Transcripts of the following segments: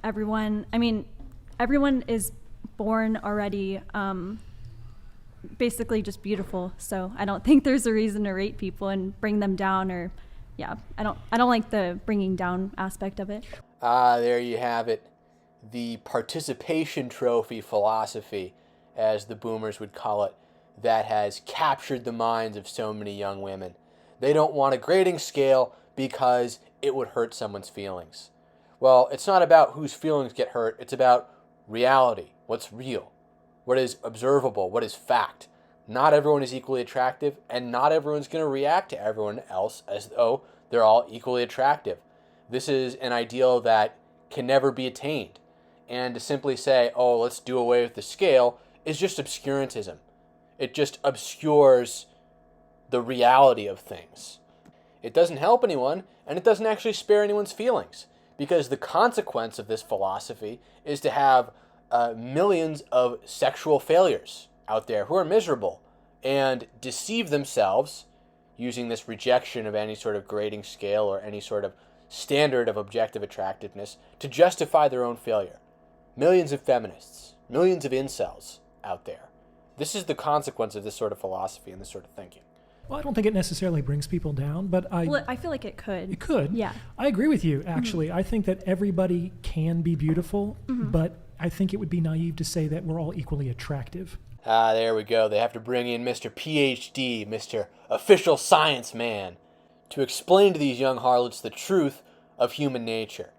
everyone is born already basically just beautiful. So I don't think there's a reason to rate people and bring them down, or I don't like the bringing down aspect of it. There you have it. The participation trophy philosophy, as the boomers would call it, that has captured the minds of so many young women. They don't want a grading scale because it would hurt someone's feelings. Well, it's not about whose feelings get hurt. It's about reality, what's real, what is observable, what is fact. Not everyone is equally attractive, and not everyone's going to react to everyone else as though they're all equally attractive. This is an ideal that can never be attained. And to simply say, oh, let's do away with the scale, is just obscurantism. It just obscures the reality of things. It doesn't help anyone, and it doesn't actually spare anyone's feelings, because the consequence of this philosophy is to have millions of sexual failures out there who are miserable and deceive themselves using this rejection of any sort of grading scale or any sort of standard of objective attractiveness to justify their own failure. Millions of feminists, millions of incels out there. This is the consequence of this sort of philosophy and this sort of thinking. Well, I don't think it necessarily brings people down, but I feel like it could. It could. Yeah. I agree with you, actually. I think that everybody can be beautiful, but I think it would be naive to say that we're all equally attractive. There we go. They have to bring in Mr. PhD, Mr. Official Science Man, to explain to these young harlots the truth of human nature,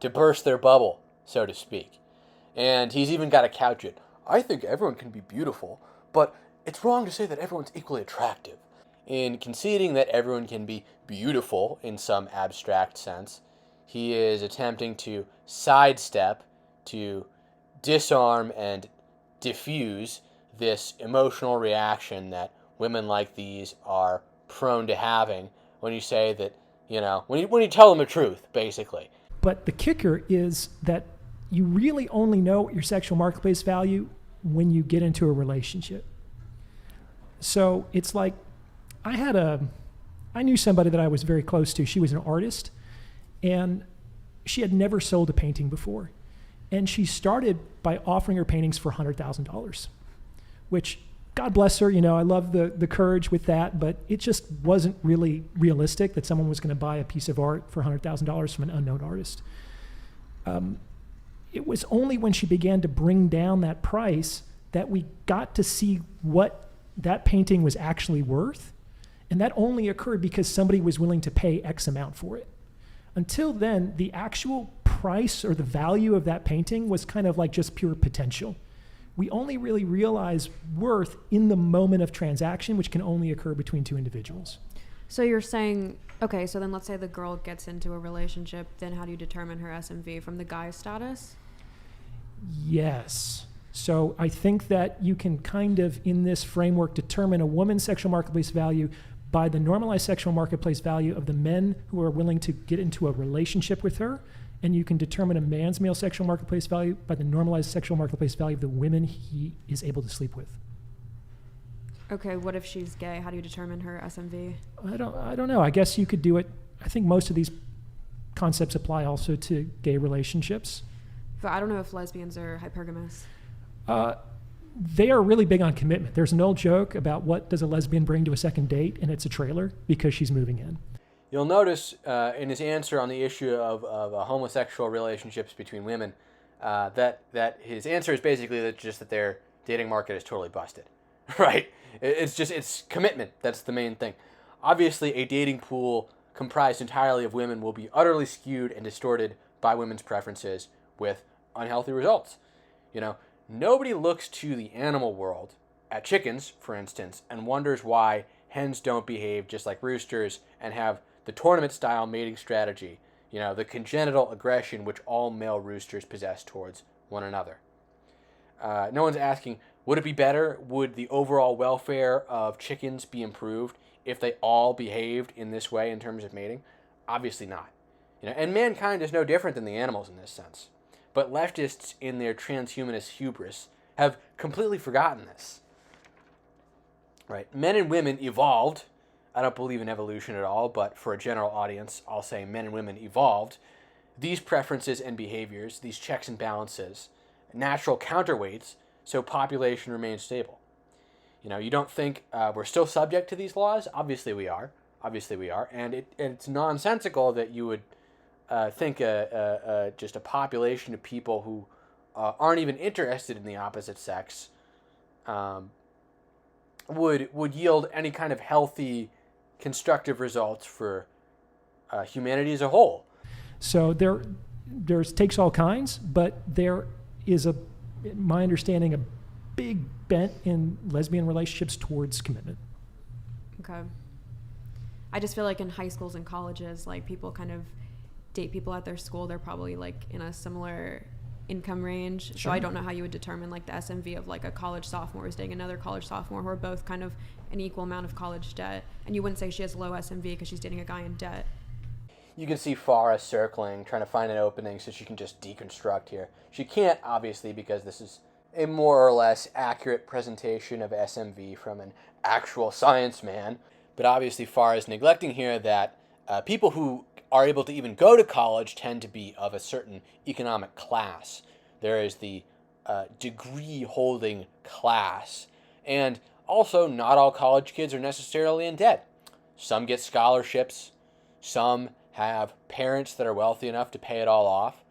to burst their bubble, so to speak. And he's even got to couch it. I think everyone can be beautiful, but it's wrong to say that everyone's equally attractive. In conceding that everyone can be beautiful in some abstract sense, he is attempting to sidestep, to disarm and diffuse this emotional reaction that women like these are prone to having when you say that, when you tell them the truth, basically. But the kicker is that you really only know your sexual marketplace value when you get into a relationship. So it's like, I knew somebody that I was very close to. She was an artist, and she had never sold a painting before. And she started by offering her paintings for $100,000, which, God bless her, I love the courage with that, but it just wasn't really realistic that someone was going to buy a piece of art for $100,000 from an unknown artist. It was only when she began to bring down that price that we got to see what that painting was actually worth. And that only occurred because somebody was willing to pay X amount for it. Until then, the actual price or the value of that painting was kind of like just pure potential. We only really realize worth in the moment of transaction, which can only occur between two individuals. So you're saying, okay, so then let's say the girl gets into a relationship, then how do you determine her SMV from the guy's status? Yes. So I think that you can kind of, in this framework, determine a woman's sexual marketplace value by the normalized sexual marketplace value of the men who are willing to get into a relationship with her, and you can determine a man's male sexual marketplace value by the normalized sexual marketplace value of the women he is able to sleep with. Okay, what if she's gay? How do you determine her SMV? I don't know. I guess you could do it. I think most of these concepts apply also to gay relationships. But I don't know if lesbians are hypergamous. They are really big on commitment. There's an old joke about what does a lesbian bring to a second date, and it's a trailer because she's moving in. You'll notice in his answer on the issue of homosexual relationships between women that his answer is basically that their dating market is totally busted, right? It's commitment. That's the main thing. Obviously, a dating pool comprised entirely of women will be utterly skewed and distorted by women's preferences with unhealthy results. Nobody looks to the animal world, at chickens, for instance, and wonders why hens don't behave just like roosters and have the tournament-style mating strategy, the congenital aggression which all male roosters possess towards one another. No one's asking, would it be better? Would the overall welfare of chickens be improved if they all behaved in this way in terms of mating? Obviously not. And mankind is no different than the animals in this sense. But leftists, in their transhumanist hubris, have completely forgotten this. Right? Men and women evolved. I don't believe in evolution at all, but for a general audience, I'll say men and women evolved these preferences and behaviors, these checks and balances, natural counterweights, so population remains stable. You don't think we're still subject to these laws? Obviously we are. And it's nonsensical that you would think just a population of people who aren't even interested in the opposite sex would yield any kind of healthy, constructive results for humanity as a whole. So there's takes all kinds, but there is my understanding, a big bent in lesbian relationships towards commitment. Okay. I just feel like in high schools and colleges, like people kind of date people at their school. They're probably like in a similar income range. Sure. So I don't know how you would determine like the SMV of like a college sophomore is dating another college sophomore who are both kind of an equal amount of college debt. And you wouldn't say she has low SMV because she's dating a guy in debt. You can see Farah circling, trying to find an opening so she can just deconstruct here. She can't, obviously, because this is a more or less accurate presentation of SMV from an actual science man. But obviously Farah is neglecting here that people who are able to even go to college tend to be of a certain economic class. There is the degree-holding class. And also, not all college kids are necessarily in debt. Some get scholarships. Some have parents that are wealthy enough to pay it all off.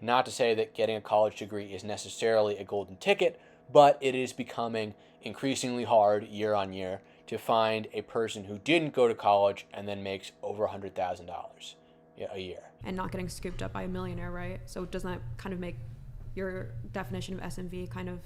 Not to say that getting a college degree is necessarily a golden ticket, but it is becoming increasingly hard year on year to find a person who didn't go to college and then makes over $100,000 a year. And not getting scooped up by a millionaire, right? So doesn't that kind of make your definition of SMV kind of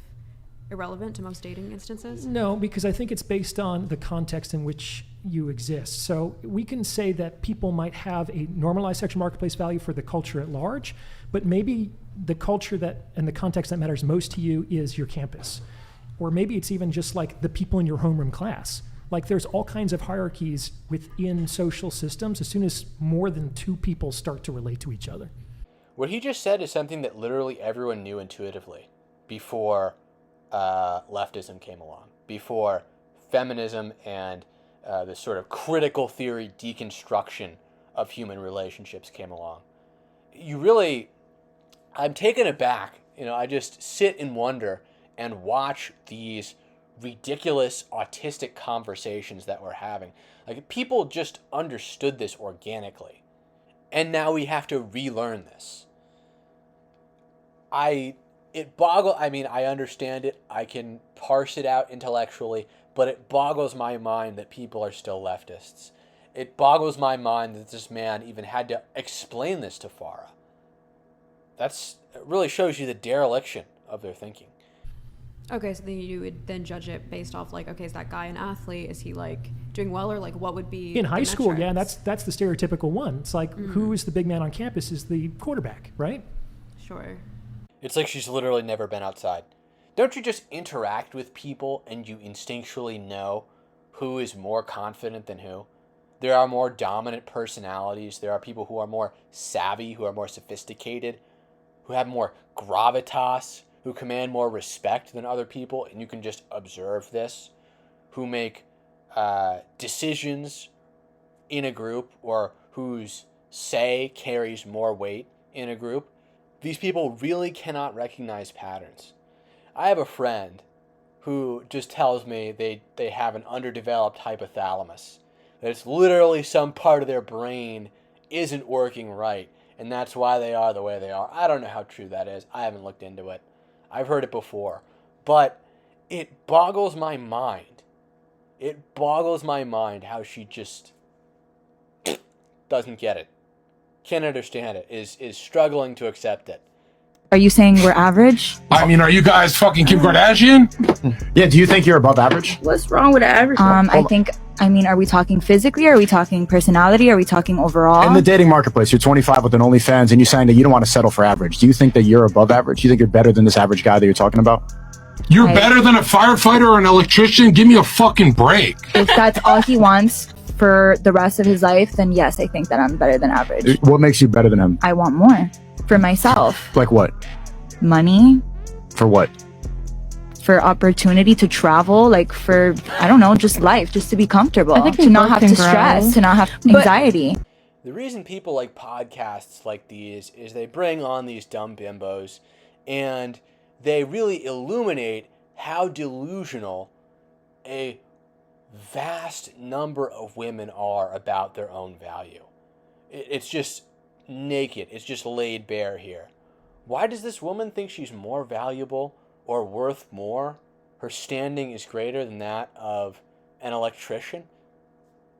irrelevant to most dating instances? No, because I think it's based on the context in which you exist. So we can say that people might have a normalized sexual marketplace value for the culture at large, but maybe the culture that and the context that matters most to you is your campus. Or maybe it's even just like the people in your homeroom class. Like there's all kinds of hierarchies within social systems as soon as more than two people start to relate to each other. What he just said is something that literally everyone knew intuitively before leftism came along, before feminism and the sort of critical theory deconstruction of human relationships came along. I'm taken aback. I just sit and wonder and watch these ridiculous autistic conversations that we're having. Like people just understood this organically, and now we have to relearn this. I understand it. I can parse it out intellectually, but it boggles my mind that people are still leftists. It boggles my mind that this man even had to explain this to Farah. It really shows you the dereliction of their thinking. Okay, so then you would then judge it based off like, okay, is that guy an athlete? Is he like doing well, or like what would be in high school? metrics? Yeah, that's the stereotypical one. It's like who is the big man on campus is the quarterback, right? Sure. It's like she's literally never been outside. Don't you just interact with people and you instinctually know who is more confident than who? There are more dominant personalities. There are people who are more savvy, who are more sophisticated, who have more gravitas, who command more respect than other people, and you can just observe this, who make decisions in a group or whose say carries more weight in a group. These people really cannot recognize patterns. I have a friend who just tells me they have an underdeveloped hypothalamus, that it's literally some part of their brain isn't working right, and that's why they are the way they are. I don't know how true that is. I haven't looked into it. I've heard it before. But it boggles my mind. It boggles my mind how she just doesn't get it. Can't understand it. Is struggling to accept it. Are you saying we're average? I mean, are you guys fucking Kim Kardashian? Yeah, do you think you're above average? What's wrong with the average? Are we talking physically? Are we talking personality? Are we talking overall? In the dating marketplace, you're 25 with an OnlyFans and you're saying that you don't want to settle for average. Do you think that you're above average? Do you think you're better than this average guy that you're talking about? You're better than a firefighter or an electrician? Give me a fucking break. If that's all he wants for the rest of his life, then yes, I think that I'm better than average. What makes you better than him? I want more for myself. Like what? Money. For what? For opportunity to travel, like for, I don't know, just life, just to be comfortable, to not have to stress, to not have anxiety. The reason people like podcasts like these is they bring on these dumb bimbos and they really illuminate how delusional a vast number of women are about their own value. It's just naked. It's just laid bare here. Why does this woman think she's more valuable or worth more? Her standing is greater than that of an electrician?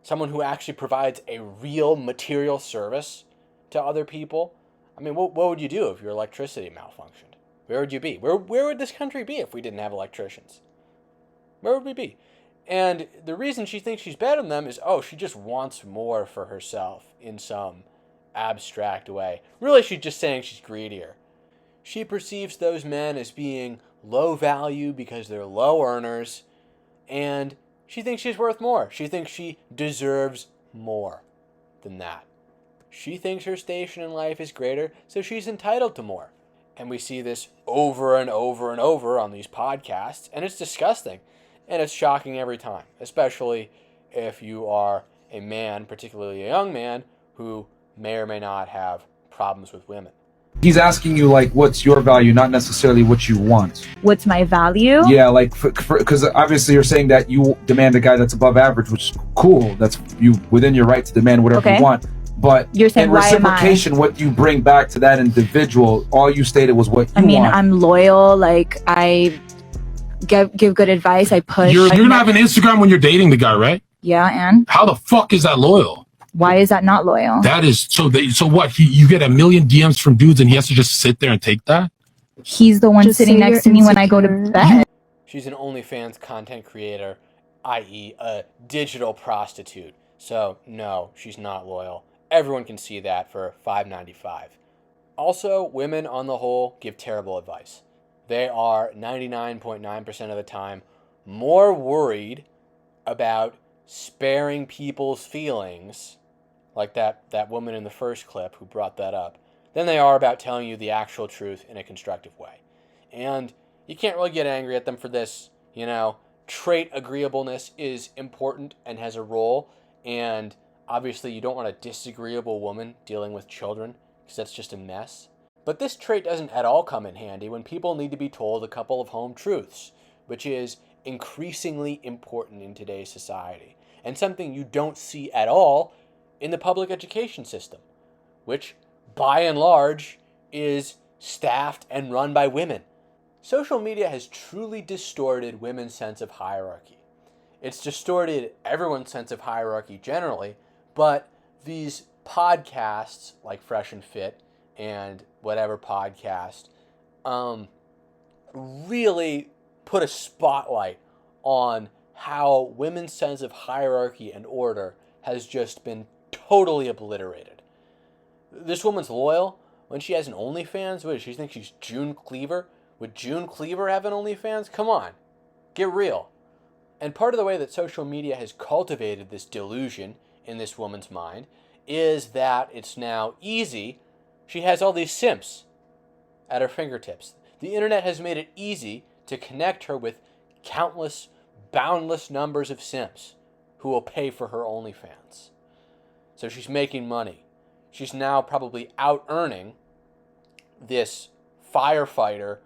Someone who actually provides a real material service to other people? I mean, what would you do if your electricity malfunctioned? Where would you be? Where would this country be if we didn't have electricians? Where would we be? And the reason she thinks she's better than them is, she just wants more for herself in some abstract way. Really, she's just saying she's greedier. She perceives those men as being low value because they're low earners, and she thinks she's worth more. She thinks she deserves more than that. She thinks her station in life is greater, so she's entitled to more. And we see this over and over and over on these podcasts, and it's disgusting. And it's shocking every time, especially if you are a man, particularly a young man, who may or may not have problems with women. He's asking you, like, what's your value, not necessarily what you want. What's my value? Yeah, like, because obviously you're saying that you demand a guy that's above average, which is cool. That's you within your right to demand whatever you want. But you're saying, in why am I? reciprocation, what you bring back to that individual, all you stated was what you want. I'm loyal. Like, I give good advice. I push. You're gonna have an Instagram when you're dating the guy, right? Yeah, and how the fuck is that loyal? Why is that not loyal? That is so what? You get a million DMs from dudes and he has to just sit there and take that? He's the one Just sitting say next you're to me when I go to insecure. bed. She's an OnlyFans content creator, i.e. a digital prostitute. So no, she's not loyal. Everyone can see that for $5.95. Also, women on the whole give terrible advice. They are 99.9% of the time more worried about sparing people's feelings, like that woman in the first clip who brought that up, than they are about telling you the actual truth in a constructive way. And you can't really get angry at them for this. Trait agreeableness is important and has a role, and obviously you don't want a disagreeable woman dealing with children, because that's just a mess. But this trait doesn't at all come in handy when people need to be told a couple of home truths, which is increasingly important in today's society, and something you don't see at all in the public education system, which, by and large, is staffed and run by women. Social media has truly distorted women's sense of hierarchy. It's distorted everyone's sense of hierarchy generally, but these podcasts like Fresh and Fit and whatever podcast really put a spotlight on how women's sense of hierarchy and order has just been totally obliterated. This woman's loyal when she has an OnlyFans. What does she think? She's June Cleaver? Would June Cleaver have an OnlyFans? Come on, get real. And part of the way that social media has cultivated this delusion in this woman's mind is that it's now easy. She has all these simps at her fingertips. The internet has made it easy to connect her with countless, boundless numbers of simps who will pay for her OnlyFans. So she's making money. She's now probably out-earning this firefighter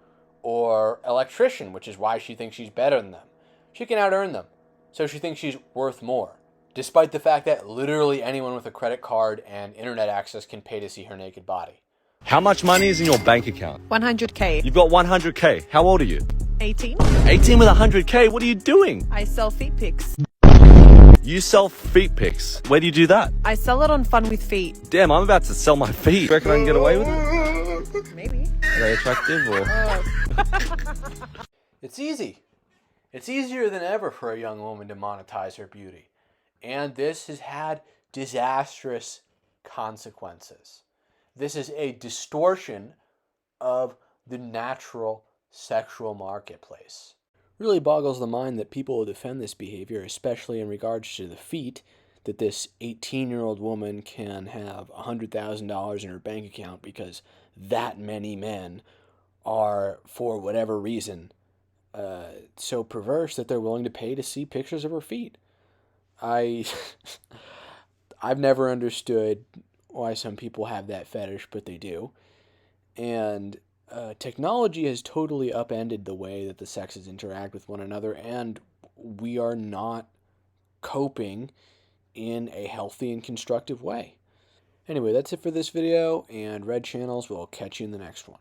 or electrician, which is why she thinks she's better than them. She can out-earn them, so she thinks she's worth more, despite the fact that literally anyone with a credit card and internet access can pay to see her naked body. How much money is in your bank account? 100K. You've got 100K. How old are you? 18. 18 with 100K? What are you doing? I sell feet pics. You sell feet pics. Where do you do that? I sell it on Fun with Feet. Damn, I'm about to sell my feet. You reckon I can get away with it? Maybe. Are they attractive or? It's easy. It's easier than ever for a young woman to monetize her beauty. And this has had disastrous consequences. This is a distortion of the natural sexual marketplace. Really boggles the mind that people will defend this behavior, especially in regards to the feet, that this 18-year-old woman can have $100,000 in her bank account because that many men are, for whatever reason, so perverse that they're willing to pay to see pictures of her feet. I've never understood why some people have that fetish, but they do. And technology has totally upended the way that the sexes interact with one another, and we are not coping in a healthy and constructive way. Anyway, that's it for this video, and Red Channels will catch you in the next one.